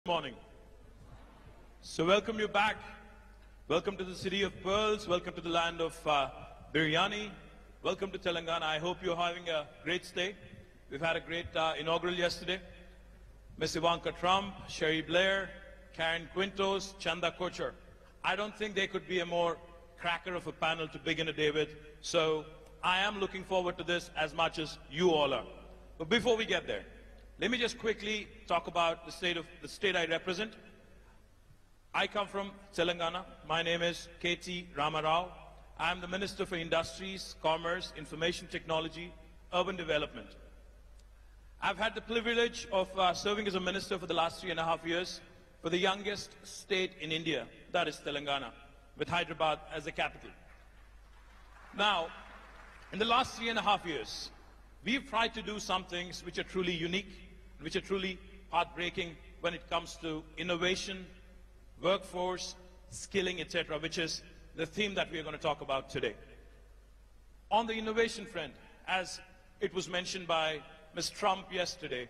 Morning. So welcome you back. Welcome to the city of pearls. Welcome to the land of biryani. Welcome to Telangana. I hope you're having a great stay. We've had a great inaugural yesterday. Ms. Ivanka Trump, Sherry Blair, Karen Quintos, Chanda Kochhar. I don't think there could be a more cracker of a panel to begin a day with. So I am looking forward to this as much as you all are. But before we get there, let me just quickly talk about the state I represent. I come from Telangana. My name is KTR Rao. I am the Minister for Industries, Commerce, Information Technology, Urban Development. I've had the privilege of serving as a minister for the last 3.5 years for the youngest state in India, that is Telangana, with Hyderabad as the capital. Now, in the last 3.5 years, we've tried to do some things which are truly unique, which are truly path-breaking when it comes to innovation, workforce, skilling, etc., which is the theme that we are going to talk about today. On the innovation front, as it was mentioned by Ms. Trump yesterday,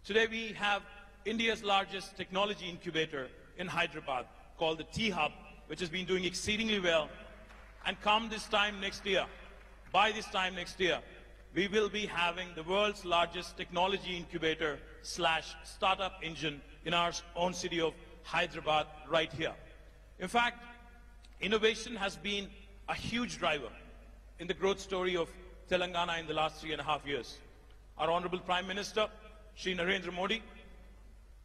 today we have India's largest technology incubator in Hyderabad called the T-Hub, which has been doing exceedingly well. And come this time next year, by this time next year, we will be having the world's largest technology incubator / startup engine in our own city of Hyderabad right here. In fact, innovation has been a huge driver in the growth story of Telangana in the last 3.5 years. Our Honorable Prime Minister, Shri Narendra Modi,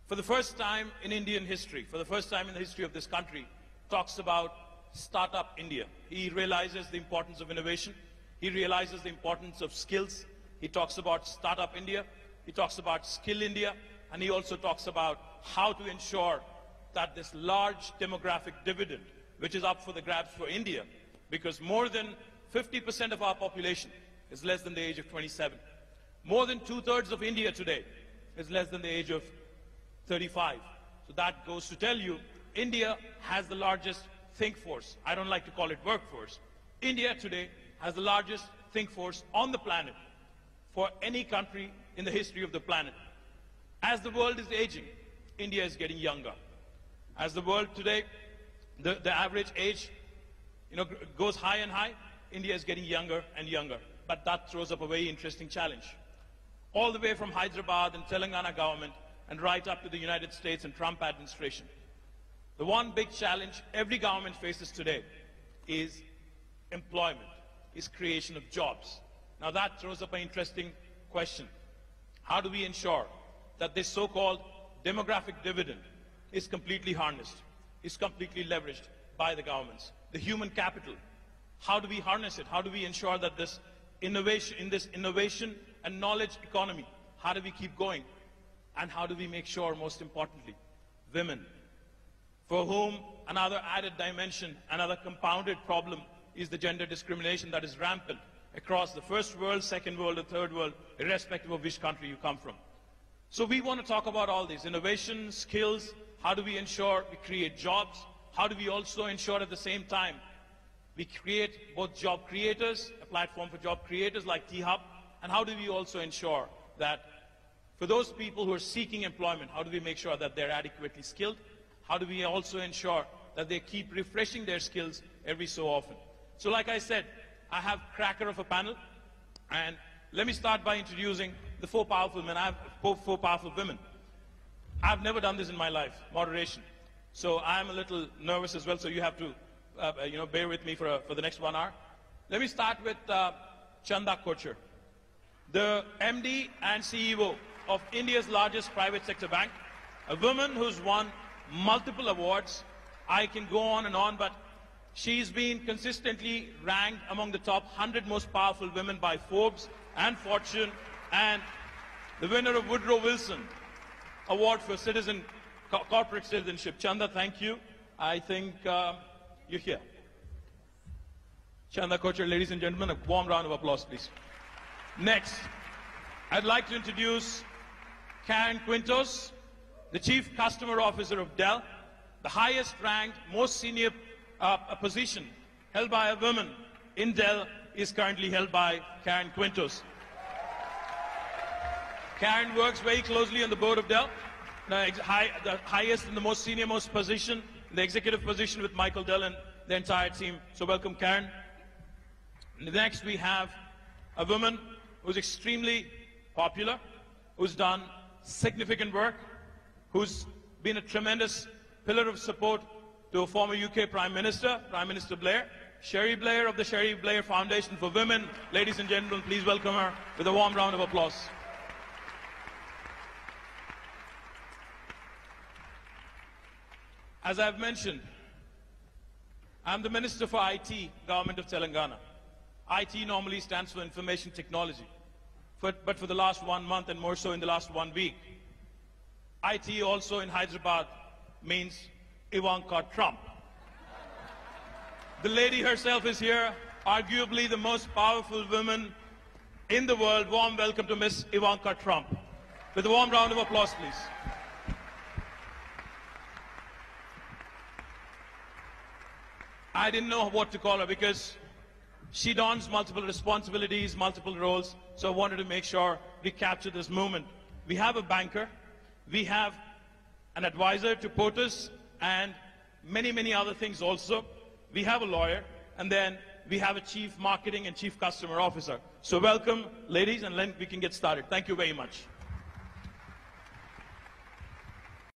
for the first time in Indian history, for the first time in the history of this country, talks about Startup India. He realizes the importance of innovation. He realizes the importance of skills. He talks about Startup India. He talks about Skill India. And he also talks about how to ensure that this large demographic dividend, which is up for the grabs for India, because more than 50% of our population is less than the age of 27. More than 2/3 of India today is less than the age of 35. So that goes to tell you, India has the largest think force. I don't like to call it workforce. India today has the largest think force on the planet for any country in the history of the planet. As the world is aging, India is getting younger. As the world today, the average age goes high and high, India is getting younger and younger. But that throws up a very interesting challenge. All the way from Hyderabad and Telangana government and right up to the United States and Trump administration. The one big challenge every government faces today is employment, is creation of jobs. Now that throws up an interesting question. How do we ensure that this so-called demographic dividend is completely harnessed, is completely leveraged by the governments? The human capital, how do we harness it? How do we ensure that this innovation and knowledge economy, how do we keep going? And how do we make sure, most importantly, women, for whom another added dimension, another compounded problem is the gender discrimination that is rampant across the first world, second world, or third world, irrespective of which country you come from. So we want to talk about all these innovation, skills. How do we ensure we create jobs? How do we also ensure at the same time we create both job creators, a platform for job creators like T-Hub, and how do we also ensure that for those people who are seeking employment, how do we make sure that they're adequately skilled? How do we also ensure that they keep refreshing their skills every so often? So like I said, I have cracker of a panel, and let me start by introducing the 4 powerful men. I have 4 powerful women. I've never done this in my life, moderation. So I'm a little nervous as well, so you have to bear with me for the next 1 hour. Let me start with Chanda Kochhar, the MD and CEO of India's largest private sector bank, a woman who's won multiple awards. I can go on and on, but she's been consistently ranked among the top 100 most powerful women by Forbes and Fortune, and the winner of Woodrow Wilson Award for corporate citizenship. Chanda, thank you. I think you're here. Chanda Kochhar, ladies and gentlemen, a warm round of applause, please. Next, I'd like to introduce Karen Quintos, the Chief Customer Officer of Dell, the highest ranked, most senior position held by a woman in Dell is currently held by Karen Quintos. Karen works very closely on the board of Dell. the highest and the most senior most position, the executive position with Michael Dillon, the entire team. So welcome, Karen. Next, we have a woman who's extremely popular, who's done significant work, who's been a tremendous pillar of support to a former UK Prime Minister, Prime Minister Blair, Sherry Blair of the Sherry Blair Foundation for Women. Ladies and gentlemen, please welcome her with a warm round of applause. As I've mentioned, I'm the Minister for IT, Government of Telangana. IT normally stands for Information Technology. But for the last 1 month and more so in the last 1 week, IT also in Hyderabad means Ivanka Trump. The lady herself is here, arguably the most powerful woman in the world. Warm welcome to Miss Ivanka Trump. With a warm round of applause, please. I didn't know what to call her because she dons multiple responsibilities, multiple roles, so I wanted to make sure we capture this moment. We have a banker, we have an advisor to POTUS, and many, many other things also. We have a lawyer, and then we have a chief marketing and chief customer officer. So welcome, ladies, and then we can get started. Thank you very much.